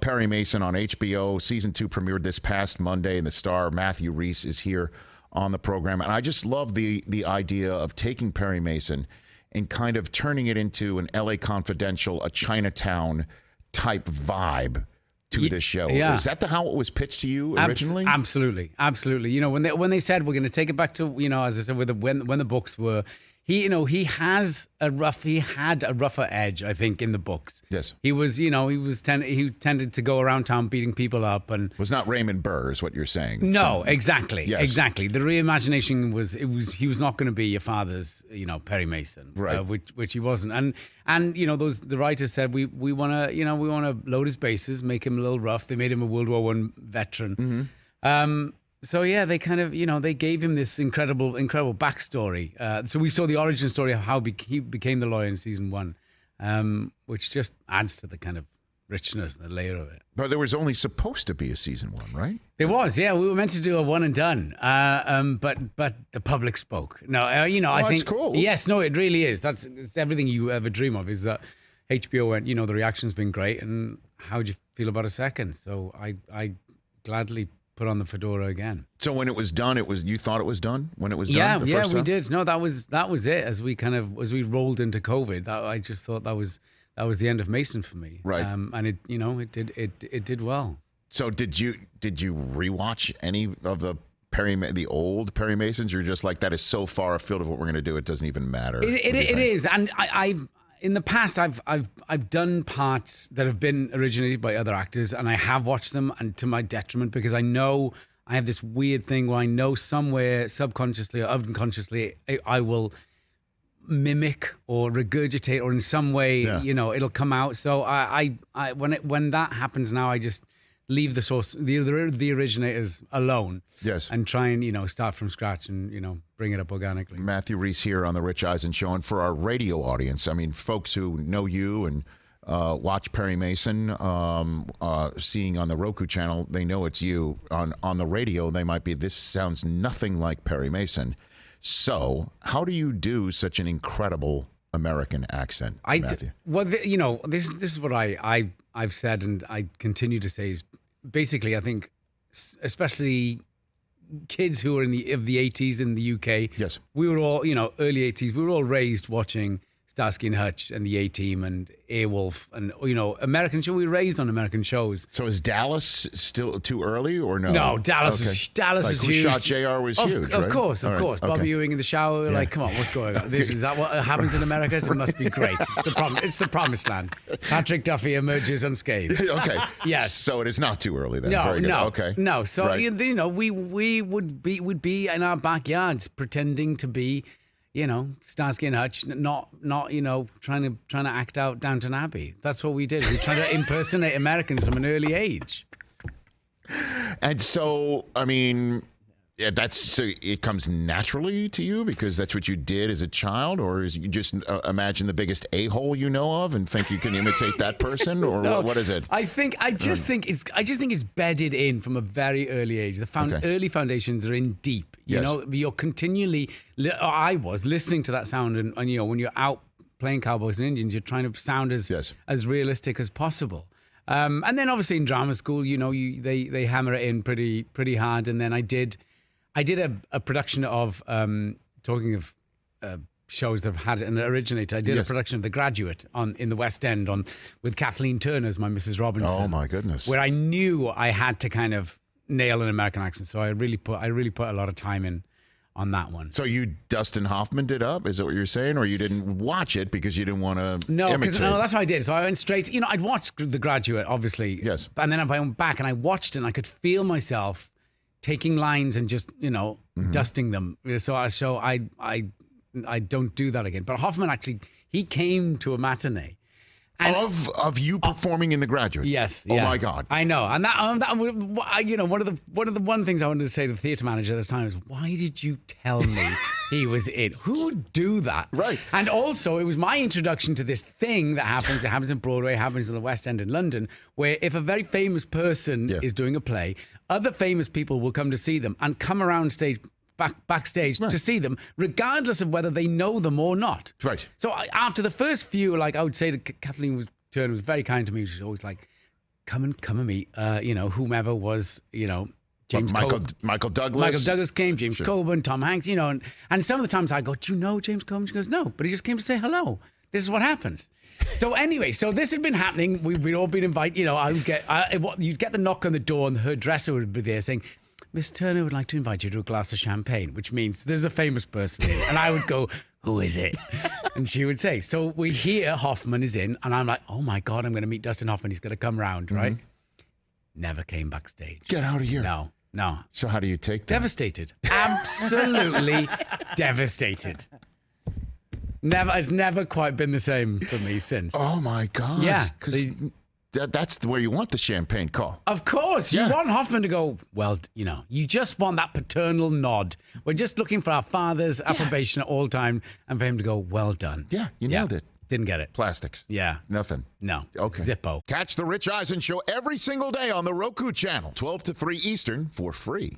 Perry Mason on HBO. Season 2 premiered this past Monday, and the star Matthew Rhys is here on the program. And I just love the idea of taking Perry Mason and kind of turning it into an LA Confidential, a Chinatown type vibe to this show. Yeah. Is that how it was pitched to you originally? Absolutely. You know, when they said we're going to take it back to, you know, as I said, when the books were, he had a rougher edge, I think, in the books. Yes. He tended to go around town beating people up, and was not Raymond Burr, is what you're saying. No, exactly. Yes. Exactly. The reimagination he was not going to be your father's, you know, Perry Mason, right? Which he wasn't. And you know, the writers said we want to load his bases, make him a little rough. They made him a World War I veteran. Mm-hmm. So yeah, they kind of, you know, they gave him this incredible backstory. So we saw the origin story of how he became the lawyer in season 1, which just adds to the kind of richness, the layer of it. But there was only supposed to be a season 1, right? There was, yeah. We were meant to do a one and done, but the public spoke. No, you know, I think that's cool. Yes, no, it really is. It's everything you ever dream of. Is that HBO went, you know, the reaction's been great, and how do you feel about a second? So I gladly put on the fedora again. So when it was done, you thought it was done when it was done? Yeah, we did. No, that was it. As we rolled into COVID, I just thought that was the end of Mason for me. Right. And it did well. So did you rewatch any of the old Perry Masons? You're just like, that is so far afield of what we're going to do, it doesn't even matter. It is, and I've in the past I've done parts that have been originated by other actors, and I have watched them, and to my detriment, because I know I have this weird thing where I know somewhere subconsciously or unconsciously I will mimic or regurgitate, or in some way, you know, it'll come out. So when that happens now, I just leave the source, the originators alone. Yes. And try and, you know, start from scratch and, you know, bring it up organically. Matthew Rhys here on the Rich Eisen Show. And for our radio audience, I mean, folks who know you and watch Perry Mason, seeing on the Roku channel, they know it's you. On the radio, they might be, this sounds nothing like Perry Mason. So how do you do such an incredible American accent, Matthew? You know, this is what I've said, and I continue to say, is basically, I think, especially kids who are of the 80s in the UK. Yes. We were all, you know, early 80s, we were all raised watching Starsky and Hutch and the A-Team and Airwolf and, you know, American show. We were raised on American shows. So is Dallas still too early or no? No, Dallas was Who huge. Shot JR was huge, right? Of course. Okay. Bobby Ewing in the shower, like, come on, what's going on? Is that what happens in America? It must be great. It's the promised land. Patrick Duffy emerges unscathed. Okay. Yes. So it is not too early then. No, Very good. no. Okay. No. So right. you know, we would be in our backyards pretending to be, you know, Starsky and Hutch, not you know, trying to act out Downton Abbey. That's what we did. We tried to impersonate Americans from an early age. And so, I mean, so it comes naturally to you because that's what you did as a child, or is you just imagine the biggest a-hole you know of and think you can imitate that person, or no, what is it? I just think it's bedded in from a very early age. The early foundations are in deep. You know, you're continually. I was listening to that sound, and you know, when you're out playing cowboys and Indians, you're trying to sound as realistic as possible. And then obviously in drama school, you know, they hammer it in pretty hard. And then I did a production of, talking of shows that have had an originator, I did a production of The Graduate in the West End with Kathleen Turner as my Mrs. Robinson. Oh my goodness. Where I knew I had to kind of nail an American accent. So I really put a lot of time in on that one. So you Dustin Hoffman'd it up? Is that what you're saying? Or you didn't watch it because you didn't want to imitate? No, that's what I did. So I went straight, you know, I'd watched The Graduate, obviously. Yes. And then I went back and I watched it and I could feel myself taking lines and just, you know, dusting them. So I don't do that again. But Hoffman actually, he came to a matinee. And of you performing in The Graduate? Yes. Oh my God. I know. And that you know, one of the things I wanted to say to the theatre manager at the time is, why did you tell me he was in? Who would do that? Right. And also, it was my introduction to this thing that happens. It happens in Broadway, it happens in the West End in London, where if a very famous person is doing a play, other famous people will come to see them and come around backstage to see them, regardless of whether they know them or not. Right. So after the first few, like I would say that Kathleen Turner was very kind to me. She's always like, come and meet, whomever was, James Michael Douglas. Michael Douglas came, James Coburn, Tom Hanks, and some of the times I go, do you know James Coburn? She goes, no, but he just came to say hello. This is what happens. So anyway, this had been happening. We'd all been invited. You'd get the knock on the door, and her dresser would be there saying, Miss Turner would like to invite you to a glass of champagne, which means there's a famous person in. And I would go, who is it? And she would say, so we hear Hoffman is in, and I'm like, oh my God, I'm going to meet Dustin Hoffman. He's going to come round, right? Never came backstage. Get out of here. No. So how do you take that? Devastated. Absolutely devastated. It's never quite been the same for me since. Oh my God. Yeah. Because that's where you want the champagne call. Of course. You want Hoffman to go, well, you just want that paternal nod. We're just looking for our father's approbation at all time, and for him to go, well done. Yeah, you nailed it. Didn't get it. Plastics. Yeah. Nothing. No. Okay. Zippo. Catch the Rich Eisen Show every single day on the Roku channel, 12 to 3 Eastern, for free.